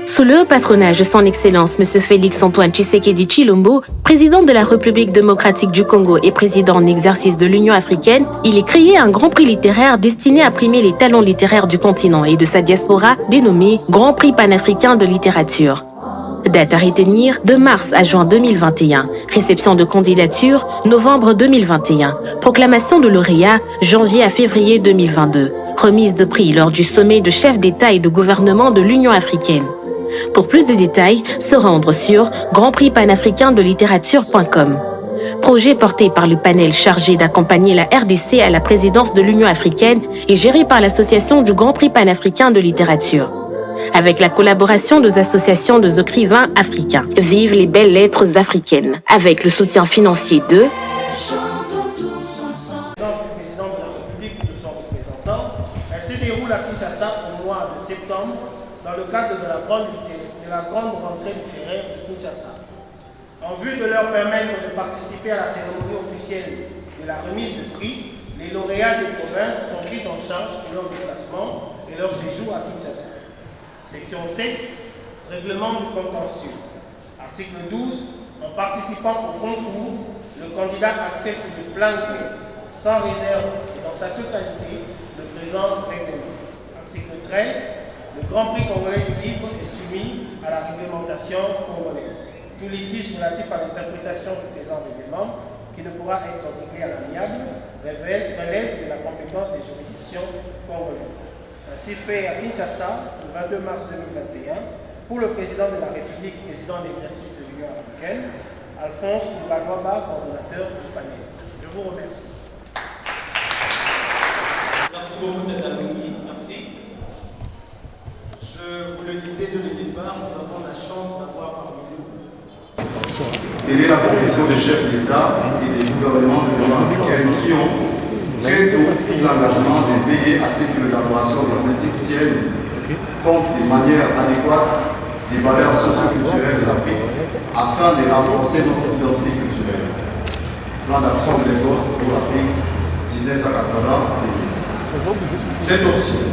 Sous le haut patronage de son Excellence M. Félix-Antoine Tshisekedi Tshilombo, président de la République démocratique du Congo et président en exercice de l'Union africaine, il est créé un grand prix littéraire destiné à primer les talents littéraires du continent et de sa diaspora, dénommé Grand Prix panafricain de littérature. Date à retenir de mars à juin 2021. Réception de candidature novembre 2021. Proclamation de lauréat janvier à février 2022. Remise de prix lors du sommet de chefs d'État et de gouvernement de l'Union africaine. Pour plus de détails, se rendre sur grandprixpanafricain-de-littérature.com. Projet porté par le panel chargé d'accompagner la RDC à la présidence de l'Union africaine et géré par l'Association du Grand Prix panafricain de littérature. Avec la collaboration des associations des écrivains africains. Vive les belles lettres africaines. Avec le soutien financier de... Président de la République de son représentant, elle se déroule à Kinshasa au mois de septembre dans le cadre de la grande rentrée littéraire de Kinshasa. En vue de leur permettre de participer à la cérémonie officielle de la remise de prix, les lauréats des provinces sont pris en charge pour leur déplacement et leur séjour à Kinshasa. Section 7, règlement du contentieux. Article 12, en participant au concours, le candidat accepte de plein gré, sans réserve et dans sa totalité, le présent règlement. Article 13, le Grand Prix congolais du livre est soumis à la réglementation congolaise. Tout litige relatif à l'interprétation du présent règlement, qui ne pourra être réglé à l'amiable, relève de la compétence des juridictions congolaises. Ainsi fait à Kinshasa, le 22 mars 2021, pour le président de la République, président d'exercice de l'Union africaine, Alphonse Mbagwaba, coordonnateur du panel. Je vous remercie. Merci beaucoup, Tata Bengi. Merci. Je vous le disais dès le départ, nous avons la chance d'avoir parmi nous. Telle est la profession des chefs d'État et des gouvernements de l'Union africaine qui ont très tôt pris l'engagement de veiller à ce que l'élaboration de la politique tienne compte de manière adéquate des valeurs socio-culturelles de l'Afrique afin de renforcer notre identité culturelle. Plan d'action de Lagos pour l'Afrique 1980-2000. Cette option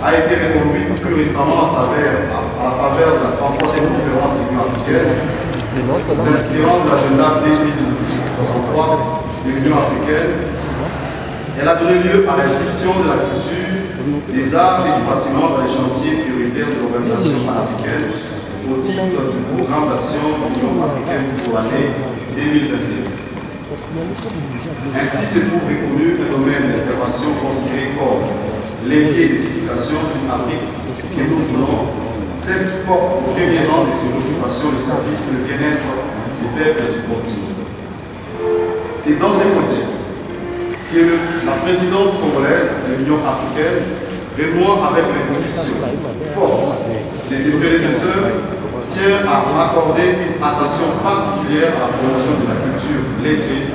a été reconduite plus récemment à la faveur de la 33e conférence de l'Union africaine, s'inspirant de l'agenda 2063 de l'Union africaine. Elle a donné lieu à l'inscription de la culture, des arts et du bâtiment dans les chantiers prioritaires de l'organisation panafricaine au titre du programme d'action de l'Union africaine pour l'année 2021. Ainsi se trouve reconnu un domaine d'intervention considéré comme levier d'identification d'une Afrique que nous voulons, celle qui porte au premier rang de ses préoccupations le service et le bien-être des peuples du continent. C'est dans ce contexte que la présidence congolaise de l'Union africaine, répond avec une conviction forte de ses prédécesseurs, tient à accorder une attention particulière à la promotion de la culture lettrée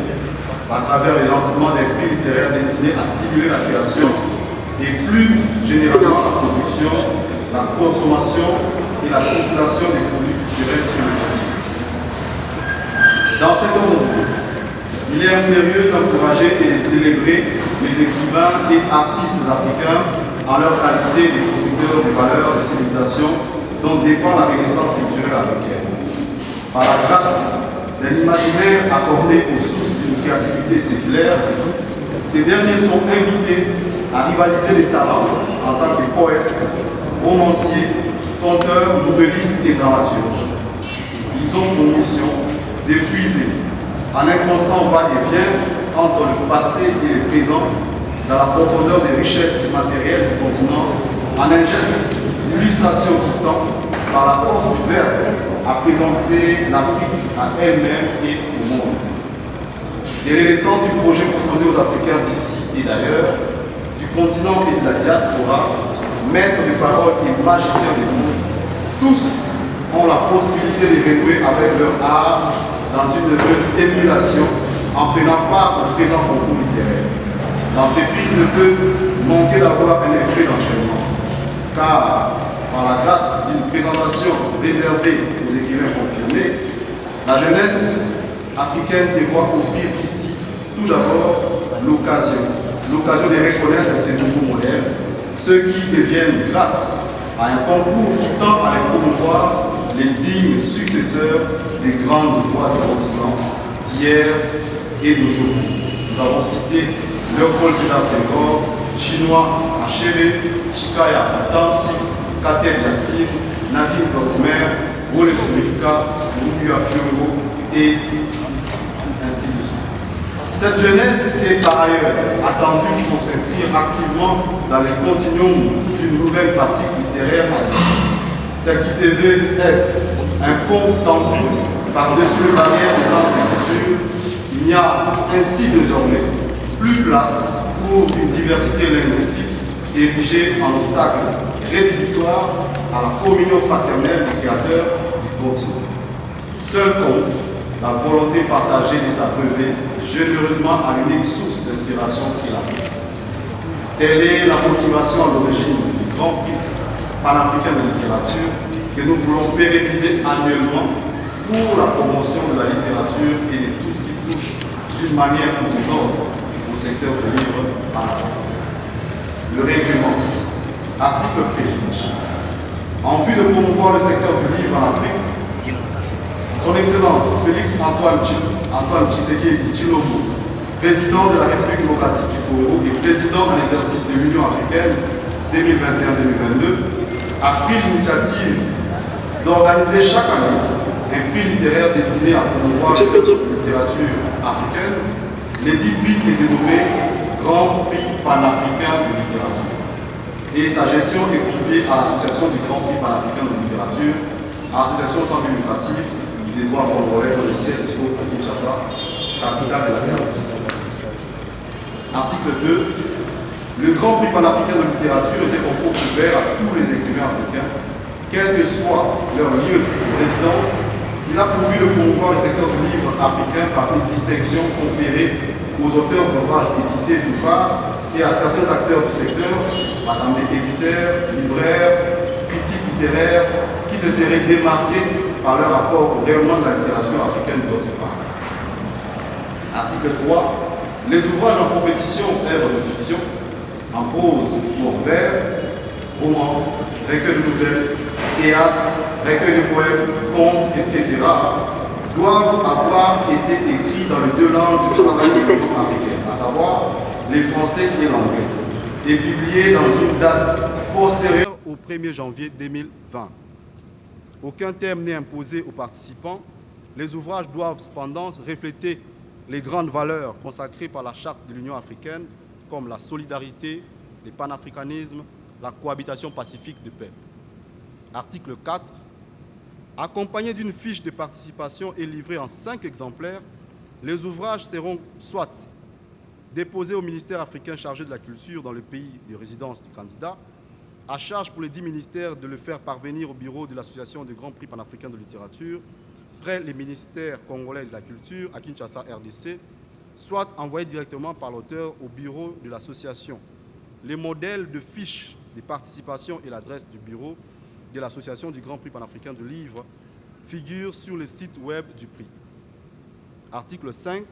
à travers le lancement des prix littéraires destinés à stimuler la création et plus généralement la production, la consommation et la circulation des produits culturels sur le continent. Dans cet ordre, il est impérieux d'encourager et de célébrer les écrivains et artistes africains en leur qualité de producteurs de valeurs de civilisation dont dépend la renaissance culturelle africaine. Par la grâce d'un imaginaire accordé aux sources d'une créativité séculaire, ces derniers sont invités à rivaliser les talents en tant que poètes, romanciers, conteurs, nouvellistes et dramaturges. Ils ont pour mission de puiser en un constant va-et-vient entre le passé et le présent, dans la profondeur des richesses matérielles du continent, en un geste d'illustration qui tend, par la force du verbe, à présenter l'Afrique à elle-même et au monde. Dès l'essence du projet proposé aux Africains d'ici et d'ailleurs, du continent et de la diaspora, maîtres de parole et magiciens des mondes, tous ont la possibilité de renouer avec leur art dans une heureuse émulation en prenant part au présent concours littéraire. L'entreprise ne peut manquer d'avoir un effet d'entraînement, car par la grâce d'une présentation réservée aux écrivains confirmés, la jeunesse africaine se voit offrir ici tout d'abord l'occasion de reconnaître ces nouveaux modèles, ceux qui deviennent grâce à un concours qui tend à les promouvoir les dignes successeurs des grandes voix du continent d'hier et d'aujourd'hui. Nous avons cité Léopold Sédar Senghor, Chinois Achebe, Chikaya Dansi, Katel Yassine, Nadine Blotmer, Wole Soyinka, Mouya Fiongo et ainsi de suite. Cette jeunesse est par ailleurs attendue pour s'inscrire activement dans les continuums d'une nouvelle pratique littéraire à vie. Celle qui se veut être un pont tendu par-dessus les barrières des langues d'écriture. Il n'y a ainsi désormais plus place pour une diversité linguistique érigée en obstacle rédhibitoire à la communion fraternelle du Créateur du continent. Seul compte la volonté partagée de s'abreuver généreusement à l'unique source d'inspiration qui est l'Afrique. Telle est la motivation à l'origine du Grand Prix panafricain de littérature que nous voulons pérenniser annuellement pour la promotion de la littérature et de tout ce qui touche d'une manière ou d'une autre au secteur du livre panafricain. Le règlement, article 1. En vue de promouvoir le secteur du livre en Afrique, Son Excellence Félix Antoine Tshisekedi Tshilombo, président de la République démocratique du Congo et président en exercice de l'Union africaine 2021-2022, a pris l'initiative d'organiser chaque année un prix littéraire destiné à promouvoir la littérature africaine. L'édit prix est dénommé Grand Prix panafricain de littérature. Et sa gestion est confiée à l'Association du Grand Prix panafricain de littérature, association sans but lucratif des droits congolais dans le siège à Kinshasa, capitale de la RDC. Article 2. Le Grand Prix panafricain de littérature est un concours ouvert à tous les écrivains africains, quel que soit leur lieu de résidence. Il a pour but de promouvoir le secteur du livre africain par une distinction conférée aux auteurs d'ouvrages édités d'une part et à certains acteurs du secteur, madame les éditeurs, libraires, critiques littéraires, qui se seraient démarqués par leur rapport au rayonnement de la littérature africaine d'autre part. Article 3. Les ouvrages en compétition œuvres de fiction, en prose ou en vers, romans, recueils de nouvelles, théâtre, recueils de poèmes, contes, etc., doivent avoir été écrits dans les deux langues africaines, à savoir les français et l'anglais, et publiés dans une date postérieure au 1er janvier 2020. Aucun terme n'est imposé aux participants. Les ouvrages doivent cependant refléter les grandes valeurs consacrées par la Charte de l'Union africaine, comme la solidarité, le panafricanisme, la cohabitation pacifique de paix. Article 4. Accompagnés d'une fiche de participation et livrés en 5 exemplaires, les ouvrages seront soit déposés au ministère africain chargé de la culture dans le pays de résidence du candidat, à charge pour les 10 ministères de le faire parvenir au bureau de l'Association du Grand Prix panafricain de littérature, près les ministères congolais de la culture à Kinshasa, RDC, soit envoyés directement par l'auteur au bureau de l'association. Les modèles de fiches de participation et l'adresse du bureau de l'Association du Grand Prix panafricain du livre figurent sur le site web du prix. Article 5.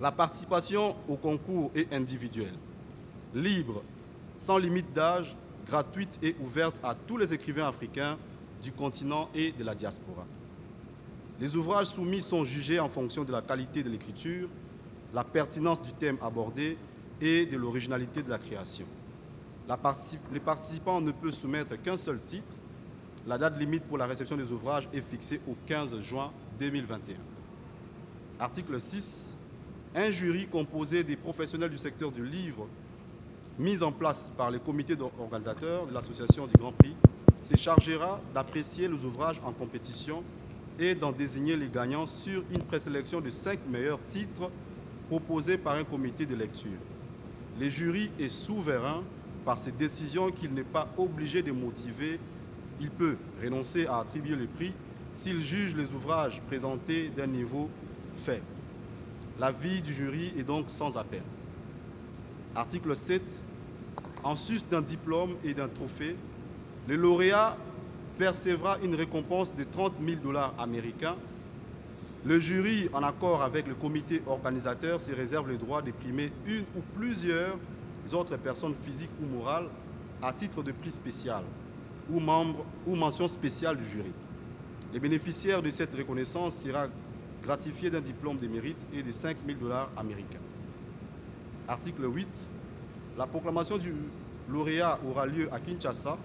La participation au concours est individuelle, libre, sans limite d'âge, gratuite et ouverte à tous les écrivains africains du continent et de la diaspora. Les ouvrages soumis sont jugés en fonction de la qualité de l'écriture, la pertinence du thème abordé et de l'originalité de la création. Les participants ne peuvent soumettre qu'un seul titre. La date limite pour la réception des ouvrages est fixée au 15 juin 2021. Article 6. Un jury composé des professionnels du secteur du livre, mis en place par les comités organisateurs de l'Association du Grand Prix, se chargera d'apprécier les ouvrages en compétition et d'en désigner les gagnants sur une présélection de 5 meilleurs titres proposés par un comité de lecture. Le jury est souverain par ses décisions qu'il n'est pas obligé de motiver. Il peut renoncer à attribuer le prix s'il juge les ouvrages présentés d'un niveau faible. L'avis du jury est donc sans appel. Article 7. En sus d'un diplôme et d'un trophée, le lauréat percevra une récompense de 30 000 $ américains. Le jury, en accord avec le comité organisateur, se réserve le droit de primer une ou plusieurs autres personnes physiques ou morales à titre de prix spécial ou membre ou mention spéciale du jury. Les bénéficiaires de cette reconnaissance sera gratifiés d'un diplôme de mérite et de 5 000 $ américains. Article 8. La proclamation du lauréat aura lieu à Kinshasa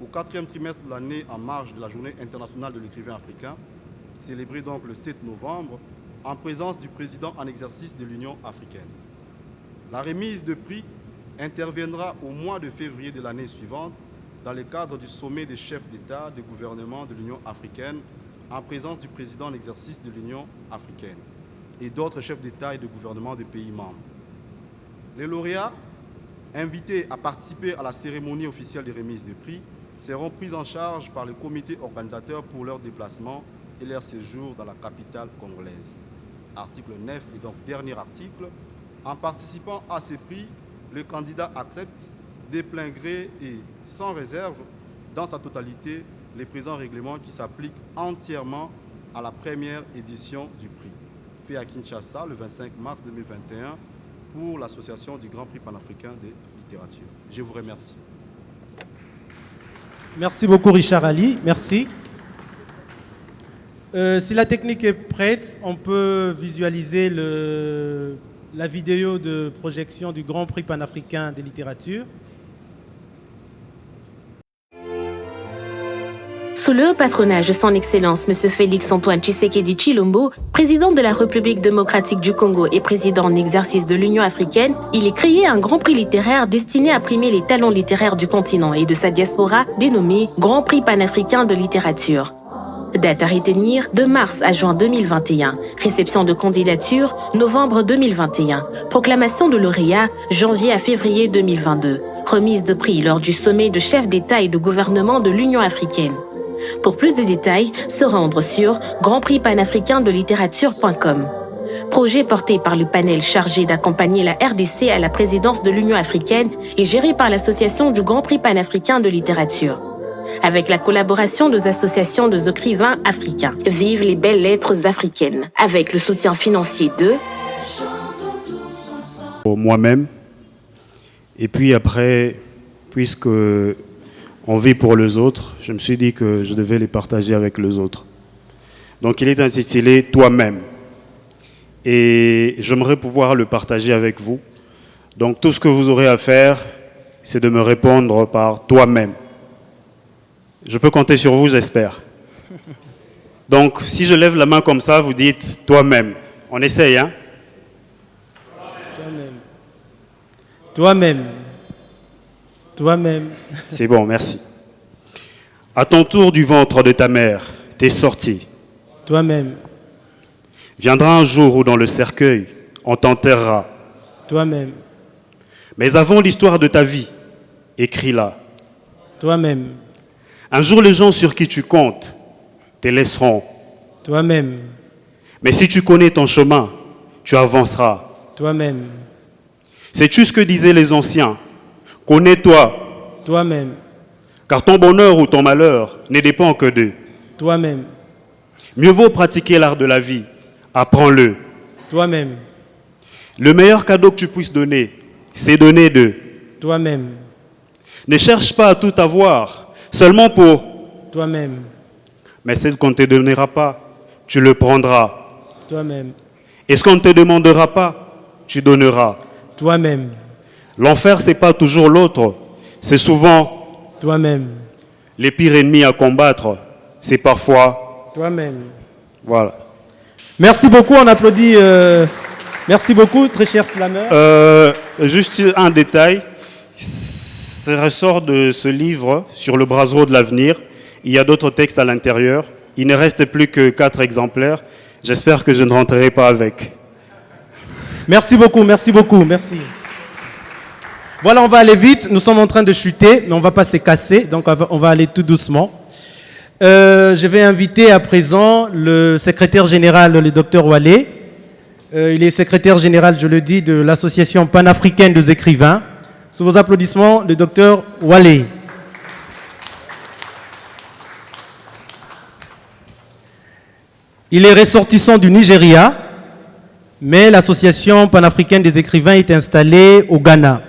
au 4e trimestre de l'année en marge de la Journée internationale de l'écrivain africain, célébrée donc le 7 novembre, en présence du président en exercice de l'Union africaine. La remise de prix interviendra au mois de février de l'année suivante dans le cadre du sommet des chefs d'État et de gouvernement de l'Union africaine en présence du président en exercice de l'Union africaine et d'autres chefs d'État et de gouvernement des pays membres. Les lauréats invités à participer à la cérémonie officielle de remise de prix seront pris en charge par le comité organisateur pour leur déplacement et leur séjour dans la capitale congolaise. Article 9 et donc dernier article. En participant à ces prix, le candidat accepte de plein gré et sans réserve, dans sa totalité, les présents règlements qui s'appliquent entièrement à la première édition du prix, fait à Kinshasa le 25 mars 2021 pour l'association du Grand Prix panafricain de littérature. Je vous remercie. Merci beaucoup Richard Ali, merci. Si la technique est prête, on peut visualiser la vidéo de projection du Grand Prix panafricain de littérature. Sous le patronage de son Excellence M. Félix-Antoine Tshisekedi Tshilombo, président de la République démocratique du Congo et président en exercice de l'Union africaine, il est créé un grand prix littéraire destiné à primer les talents littéraires du continent et de sa diaspora, dénommé Grand Prix panafricain de littérature. Date à retenir de mars à juin 2021. Réception de candidature novembre 2021. Proclamation de lauréat janvier à février 2022. Remise de prix lors du sommet de chefs d'État et de gouvernement de l'Union africaine. Pour plus de détails, se rendre sur grandprixpanafricaindelittérature.com. Projet porté par le panel chargé d'accompagner la RDC à la présidence de l'Union africaine et géré par l'Association du Grand Prix panafricain de littérature. Avec la collaboration des associations des écrivains africains. Vive les belles lettres africaines. Avec le soutien financier de... Moi-même. Et puis après, puisque on vit pour les autres, je me suis dit que je devais les partager avec les autres. Donc il est intitulé « Toi-même ». Et j'aimerais pouvoir le partager avec vous. Donc tout ce que vous aurez à faire, c'est de me répondre par « Toi-même ». Je peux compter sur vous, j'espère. Donc, si je lève la main comme ça, vous dites « toi-même ». On essaye, hein? Toi-même. Toi-même. Toi-même. C'est bon, merci. À ton tour du ventre de ta mère, t'es sorti. Toi-même. Viendra un jour où dans le cercueil, on t'enterrera. Toi-même. Mais avant l'histoire de ta vie, écris-la. Toi-même. Un jour, les gens sur qui tu comptes te laisseront. Toi-même. Mais si tu connais ton chemin, tu avanceras. Toi-même. Sais-tu ce que disaient les anciens? Connais-toi. Toi-même. Car ton bonheur ou ton malheur ne dépend que d'eux. Toi-même. Mieux vaut pratiquer l'art de la vie. Apprends-le. Toi-même. Le meilleur cadeau que tu puisses donner, c'est donner d'eux. Toi-même. Ne cherche pas à tout avoir, seulement pour toi-même. Mais ce qu'on ne te donnera pas, tu le prendras. Toi-même. Et ce qu'on ne te demandera pas, tu donneras. Toi-même. L'enfer, ce n'est pas toujours l'autre, c'est souvent toi-même. Les pires ennemis à combattre, c'est parfois toi-même. Voilà. Merci beaucoup, on applaudit. Merci beaucoup, très cher slammer. Juste un détail, ça ressort de ce livre sur le brasero de l'avenir. Il y a d'autres textes à l'intérieur. Il ne reste plus que 4 exemplaires. J'espère que je ne rentrerai pas avec. Merci beaucoup, merci beaucoup, merci. Voilà, on va aller vite. Nous sommes en train de chuter, mais on ne va pas se casser, donc on va aller tout doucement. Je vais inviter à présent le secrétaire général, le docteur Walé. Il est secrétaire général, je le dis, de l'Association panafricaine des écrivains. Sous vos applaudissements, le docteur Walé. Il est ressortissant du Nigeria, mais l'Association panafricaine des écrivains est installée au Ghana.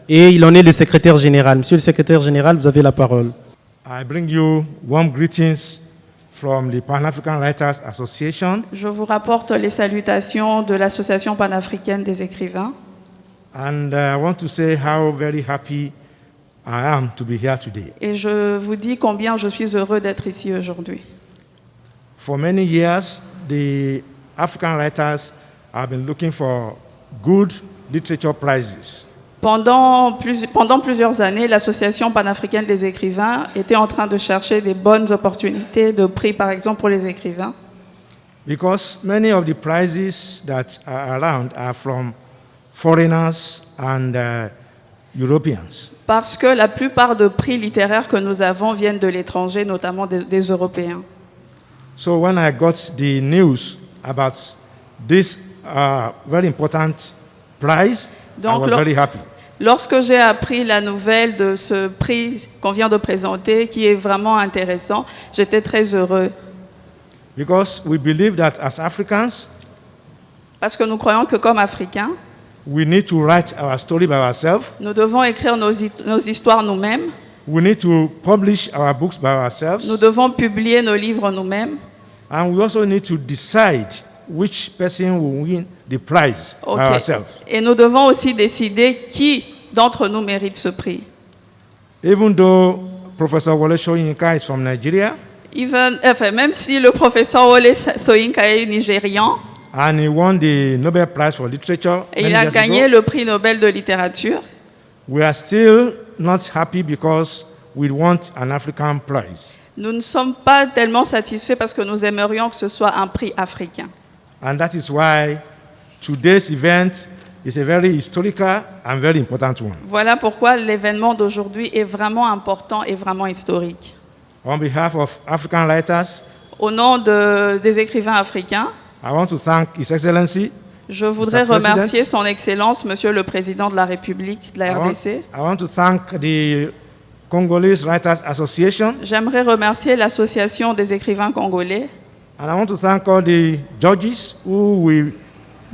et il en est le secrétaire général. Monsieur le secrétaire général, vous avez la parole. I bring you warm greetings from the Pan-African Writers Association, Je vous rapporte les salutations de l'Association panafricaine des écrivains. and I want to say how very happy I am to be here today. Et je vous dis combien je suis heureux d'être ici aujourd'hui. For many years, the African writers have been looking for good literature prizes. Pendant plusieurs années, l'Association panafricaine des écrivains était en train de chercher des bonnes opportunités de prix, par exemple, pour les écrivains. Because many of the prizes that are around are from foreigners and Europeans. Parce que la plupart des prix littéraires que nous avons viennent de l'étranger, notamment des Européens. So when I got the news about this very important prize, I was very happy. Lorsque j'ai appris la nouvelle de ce prix qu'on vient de présenter, qui est vraiment intéressant, j'étais très heureux. Because we believe that as Africans, Parce que nous croyons que comme Africains, we need to write our story by ourselves. nous devons écrire nos histoires nous-mêmes. We need to publish our books by ourselves. Nous devons publier nos livres nous-mêmes. And we also need to decide which person will win the prize by ourselves. Et nous devons aussi décider qui d'entre nous mérite ce prix. Even though Professor Wole Soyinka is from Nigeria, Même si le professeur Wole Soyinka est nigérian, and he won the Nobel Prize for Literature et many il a years gagné ago, le prix Nobel de littérature, we are still not happy because we want an African prize. nous ne sommes pas tellement satisfaits parce que nous aimerions que ce soit un prix africain. And that is why today's event is a very historical and very important one. Voilà pourquoi l'événement d'aujourd'hui est vraiment important et vraiment historique. On behalf of African writers, Au nom des écrivains africains, I want to thank His Excellency. je voudrais Mr. President. remercier Son Excellence, Monsieur le Président de la République de la RDC. I want to thank the Congolese Writers Association, J'aimerais remercier l'Association des écrivains congolais. and I want to thank all the judges who will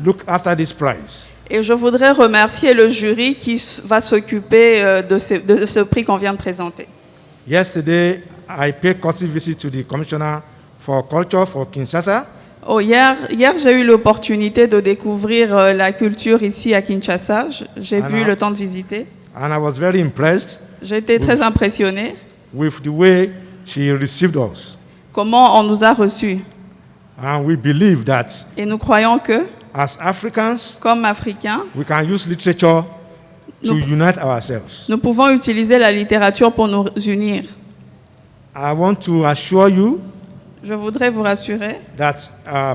look after this prize. Et je voudrais remercier le jury qui va s'occuper de ce prix qu'on vient de présenter. Yesterday, I paid courtesy visit to the Commissioner for Culture for Kinshasa, Hier, j'ai eu l'opportunité de découvrir la culture ici à Kinshasa. J'ai eu le temps de visiter. and I was very impressed J'ai été très impressionnée with the way she received us. comment on nous a reçus. And we believe that Et nous croyons que, as Africans, comme Africains, we can use literature to unite ourselves. nous pouvons utiliser la littérature pour nous unir. I want to assure you Je voudrais vous rassurer that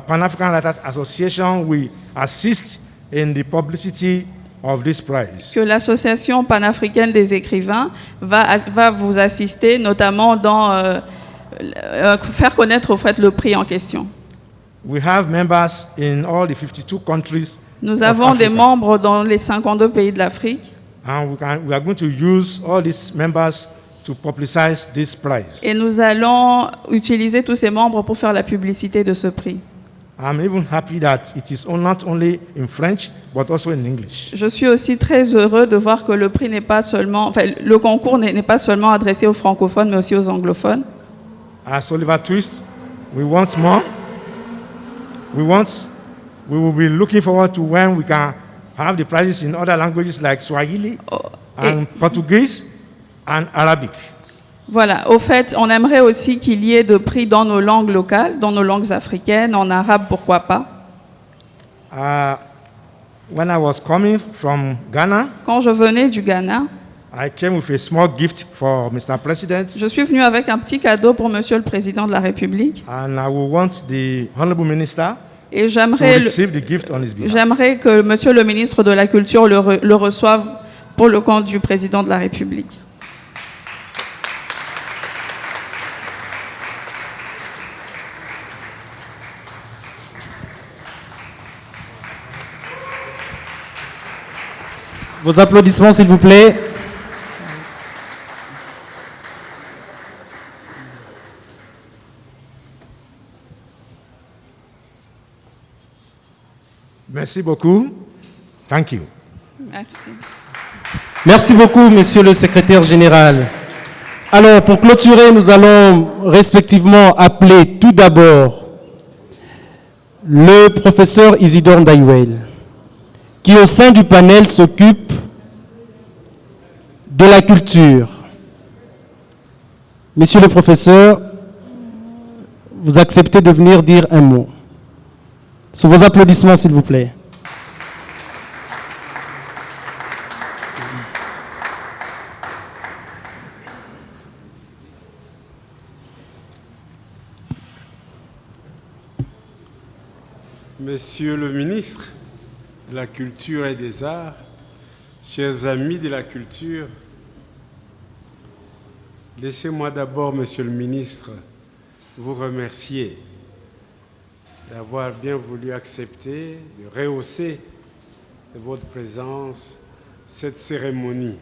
Pan-African Writers Association will assist in the publicity of this prize. que l'Association panafricaine des écrivains va vous assister, notamment dans faire connaître au fait le prix en question. We have members in all the 52 countries Nous of avons des Africa. membres dans les 52 pays de l'Afrique And we are going to use all these members to publicize this prize. et nous allons utiliser tous ces membres pour faire la publicité de ce prix. I'm even happy that it is not only in French, but also in English. Je suis aussi très heureux de voir que le prix n'est pas seulement, le concours n'est pas seulement adressé aux francophones, mais aussi aux anglophones. As Oliver Twist, we want more. We will be looking forward to when we can have the prizes in other languages like Swahili and Portuguese and Arabic. Voilà. Au fait, on aimerait aussi qu'il y ait de prix dans nos langues locales, dans nos langues africaines, en arabe, pourquoi pas. When I was coming from Ghana, Quand je venais du Ghana, I came with a small gift for Mr. President, je suis venu avec un petit cadeau pour Monsieur le Président de la République. and I will want the Honorable Minister Et to j'aimerais receive the gift on his behalf. que Monsieur le ministre de la Culture le reçoive pour le compte du Président de la République. Vos applaudissements, s'il vous plaît. Merci beaucoup. Thank you. Merci. Merci beaucoup, monsieur le secrétaire général. Alors, pour clôturer, nous allons respectivement appeler tout d'abord le professeur Isidore Ndaïwel, qui au sein du panel s'occupe de la culture. Monsieur le professeur, vous acceptez de venir dire un mot. Sous vos applaudissements, s'il vous plaît. Monsieur le ministre de la Culture et des Arts, chers amis de la culture, laissez-moi d'abord, monsieur le ministre, vous remercier d'avoir bien voulu accepter de rehausser de votre présence cette cérémonie,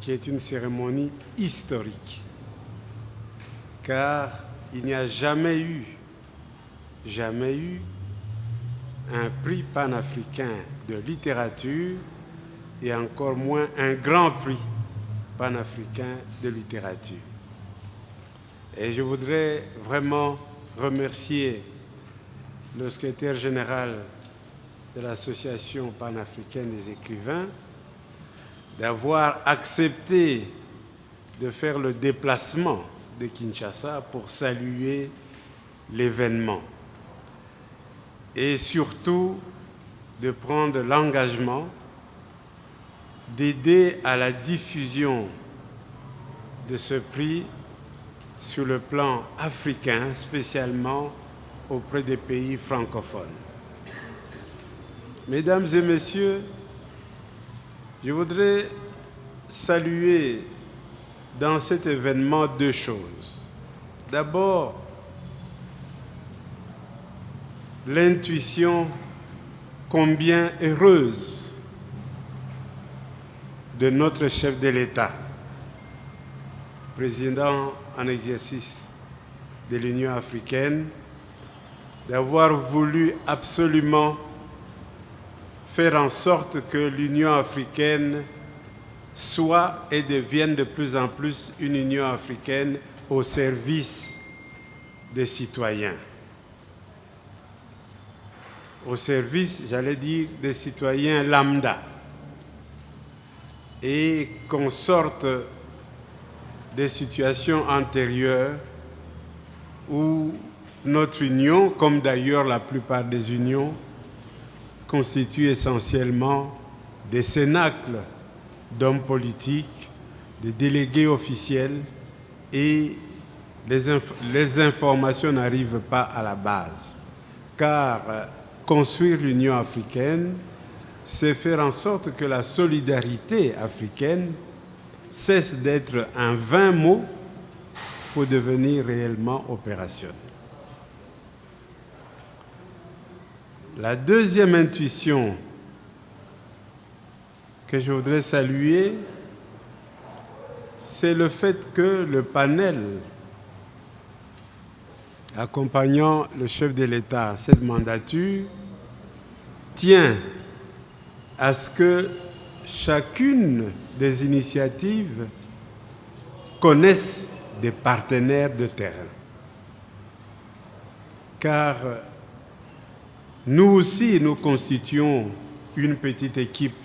qui est une cérémonie historique, car il n'y a jamais eu un prix panafricain de littérature et encore moins un grand prix panafricain de littérature. Et je voudrais vraiment remercier le secrétaire général de l'Association panafricaine des écrivains d'avoir accepté de faire le déplacement de Kinshasa pour saluer l'événement. Et surtout de prendre l'engagement d'aider à la diffusion de ce prix sur le plan africain, spécialement auprès des pays francophones. Mesdames et messieurs, je voudrais saluer dans cet événement deux choses. D'abord, l'intuition combien heureuse de notre chef de l'État, président en exercice de l'Union africaine, d'avoir voulu absolument faire en sorte que l'Union africaine soit et devienne de plus en plus une Union africaine au service des citoyens. Au service, j'allais dire, des citoyens lambda, et qu'on sorte des situations antérieures où notre union, comme d'ailleurs la plupart des unions, constitue essentiellement des cénacles d'hommes politiques, de délégués officiels, et les informations n'arrivent pas à la base. Car construire l'Union africaine, c'est faire en sorte que la solidarité africaine cesse d'être un vain mot pour devenir réellement opérationnel. La deuxième intuition que je voudrais saluer, c'est le fait que le panel accompagnant le chef de l'État à cette mandature tient à ce que chacune des initiatives connaisse des partenaires de terrain. Car nous aussi, nous constituons une petite équipe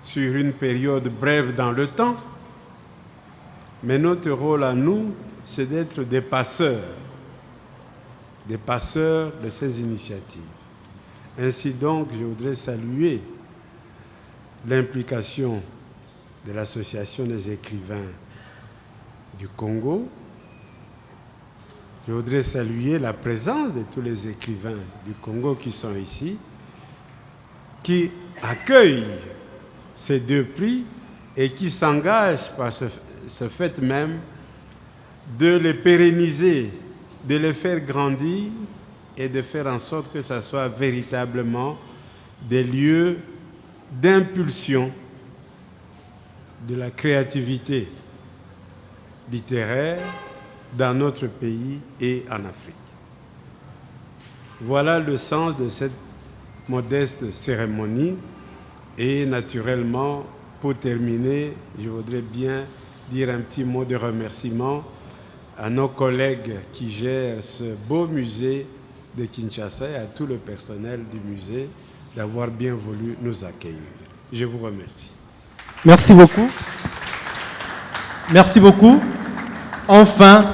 sur une période brève dans le temps, mais notre rôle à nous, c'est d'être des passeurs de ces initiatives. Ainsi donc, je voudrais saluer l'implication de l'Association des écrivains du Congo. Je voudrais saluer la présence de tous les écrivains du Congo qui sont ici, qui accueillent ces deux prix et qui s'engagent par ce fait même de les pérenniser, de les faire grandir et de faire en sorte que ce soit véritablement des lieux d'impulsion de la créativité littéraire dans notre pays et en Afrique. Voilà le sens de cette modeste cérémonie Et naturellement, pour terminer, je voudrais bien dire un petit mot de remerciement à nos collègues qui gèrent ce beau musée de Kinshasa et à tout le personnel du musée d'avoir bien voulu nous accueillir. Je vous remercie. Merci beaucoup. Merci beaucoup. Enfin,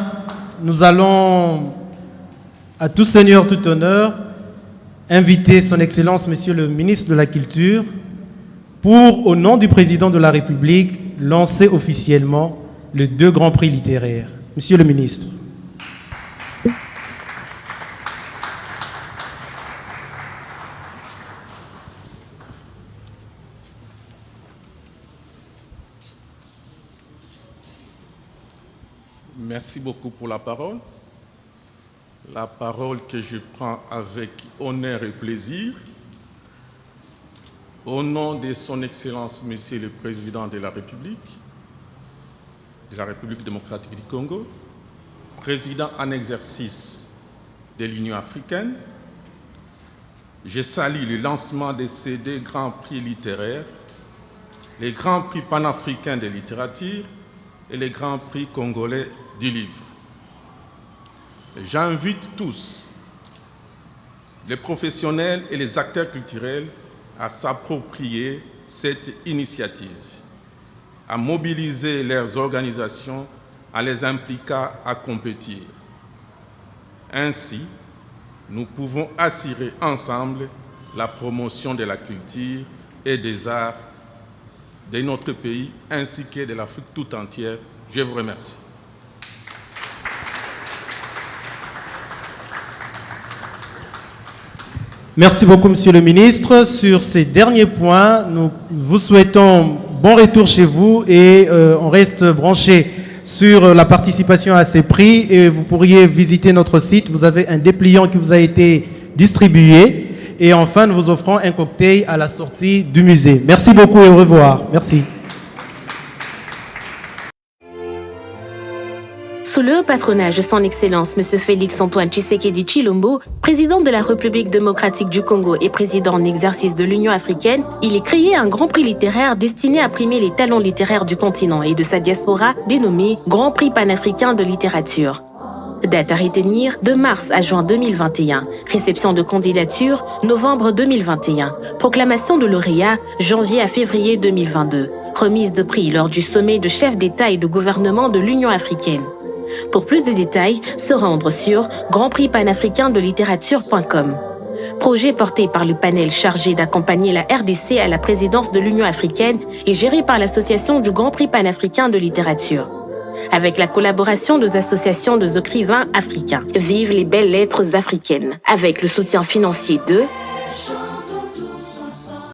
nous allons, à tout seigneur, tout honneur, inviter son Excellence, Monsieur le ministre de la Culture, pour, au nom du Président de la République, lancer officiellement les 2 grands prix littéraires. Monsieur le ministre. Merci beaucoup pour la parole. La parole que je prends avec honneur et plaisir. Au nom de son Excellence, Monsieur le Président de la République démocratique du Congo, Président en exercice de l'Union africaine, je salue le lancement de ces 2 grands prix littéraires, les grands prix panafricains de littérature et les grands prix congolais du livre. J'invite tous, les professionnels et les acteurs culturels, à s'approprier cette initiative, à mobiliser leurs organisations, à les impliquer à compétir. Ainsi, nous pouvons assurer ensemble la promotion de la culture et des arts de notre pays ainsi que de l'Afrique tout entière. Je vous remercie. Merci beaucoup, Monsieur le ministre. Sur ces derniers points, nous vous souhaitons bon retour chez vous et on reste branché sur la participation à ces prix et vous pourriez visiter notre site. Vous avez un dépliant qui vous a été distribué et enfin, nous vous offrons un cocktail à la sortie du musée. Merci beaucoup et au revoir. Merci. Sous le haut patronage de son Excellence M. Félix Antoine Tshisekedi Tshilombo, président de la République démocratique du Congo et président en exercice de l'Union africaine, il est créé un grand prix littéraire destiné à primer les talents littéraires du continent et de sa diaspora, dénommé Grand Prix panafricain de littérature. Date à retenir de mars à juin 2021. Réception de candidature novembre 2021. Proclamation de lauréat janvier à février 2022. Remise de prix lors du sommet de chefs d'État et de gouvernement de l'Union africaine. Pour plus de détails, se rendre sur grandprixpanafricaindelittérature.com. Projet porté par le panel chargé d'accompagner la RDC à la présidence de l'Union africaine et géré par l'Association du Grand Prix panafricain de littérature. Avec la collaboration des associations des écrivains africains. Vive les belles lettres africaines. Avec le soutien financier de